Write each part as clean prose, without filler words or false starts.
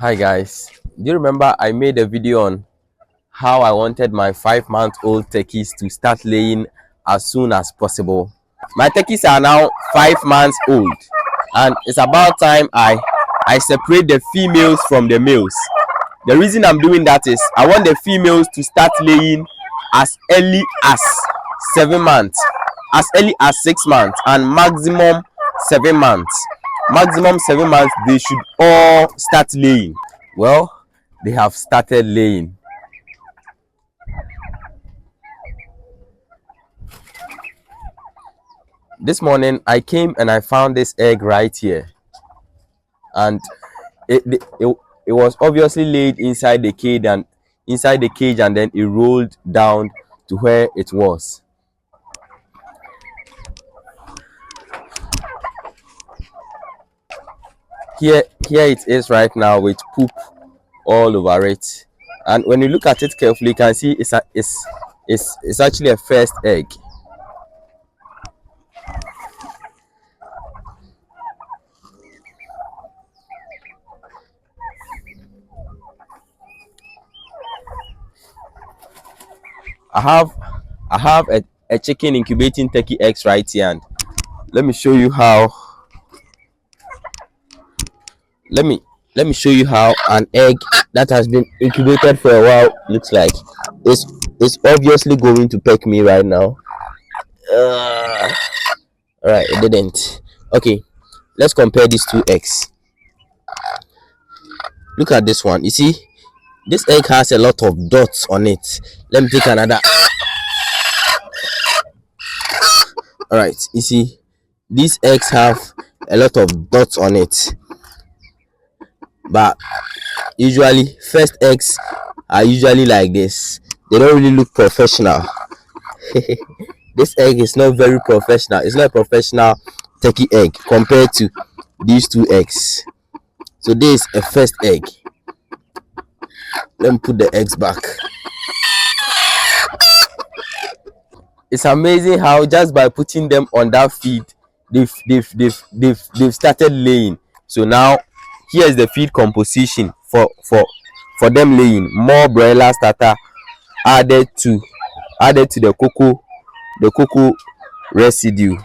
Hi guys, do you remember I made a video on how I wanted my 5-month-old turkeys to start laying as soon as possible? My turkeys are now 5 months old, and it's about time I separate the females from the males. The reason I'm doing that is I want the females to start laying as early as 7 months, as early as 6 months, and maximum 7 months. Maximum 7 months, they should all start laying. Well, they have started laying. This morning I came and I found this egg right here, and it was obviously laid inside the cage, and then it rolled down to where it was. Here it is right now with poop all over it, and when you look at it carefully, you can see it's actually a first egg. I have a chicken incubating turkey eggs right here, and let me show you how. Let me show you how an egg that has been incubated for a while looks like. It's obviously going to peck me right now. All right, it didn't. Okay, let's compare these two eggs. Look at this one. You see, this egg has a lot of dots on it. Let me take another. All right, you see, these eggs have a lot of dots on it, but usually first eggs are usually like this. They don't really look professional. This egg is not very professional. It's not a professional turkey egg compared to these two eggs. So this is a first egg. Let me put the eggs back. It's amazing how just by putting them on that feed, they've started laying. So now here's the feed composition for them laying. More broiler starter added to the cocoa residue,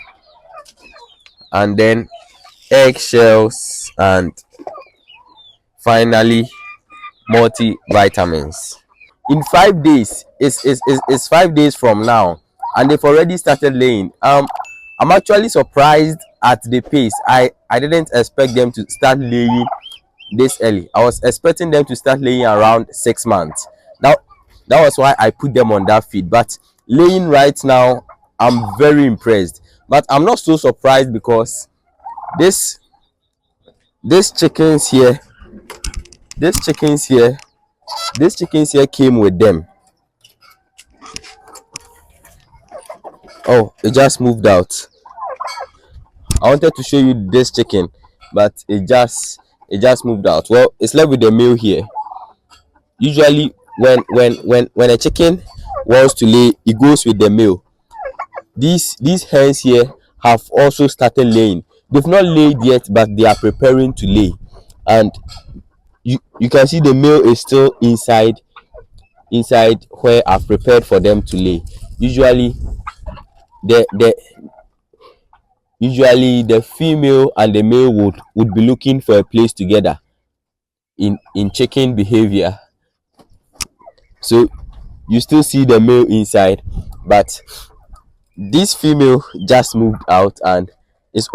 and then eggshells, and finally multivitamins. In 5 days, it's 5 days from now, and they've already started laying. I'm actually surprised at the pace. I didn't expect them to start laying this early. I was expecting them to start laying around 6 months. Now that was why I put them on that feed, but laying right now, I'm very impressed. But I'm not so surprised because these chickens here came with them. Oh, it just moved out. I wanted to show you this chicken, but it just moved out. Well, it's left with the male here. Usually when a chicken wants to lay, it goes with the male. These hens here have also started laying. They've not laid yet, but they are preparing to lay, and you can see the male is still inside where I've prepared for them to lay. Usually the female and the male would be looking for a place together in chicken behavior. So you still see the male inside, but this female just moved out, and it's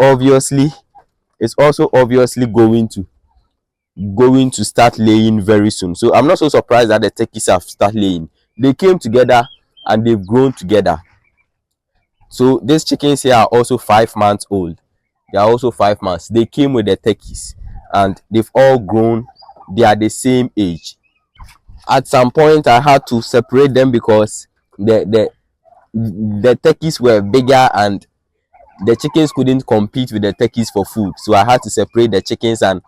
also obviously going to start laying very soon. So I'm not so surprised that the turkeys have started laying. They came together and they've grown together. So these chickens here are also 5 months old. They are also 5 months. They came with the turkeys, and they've all grown. They are the same age. At some point I had to separate them because the turkeys were bigger and the chickens couldn't compete with the turkeys for food. So I had to separate the chickens and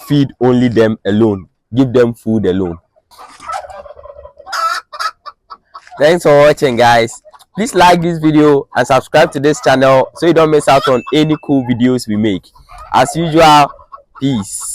feed only them alone, give them food alone. Thanks for watching, guys. Please like this video and subscribe to this channel so you don't miss out on any cool videos we make. As usual, peace.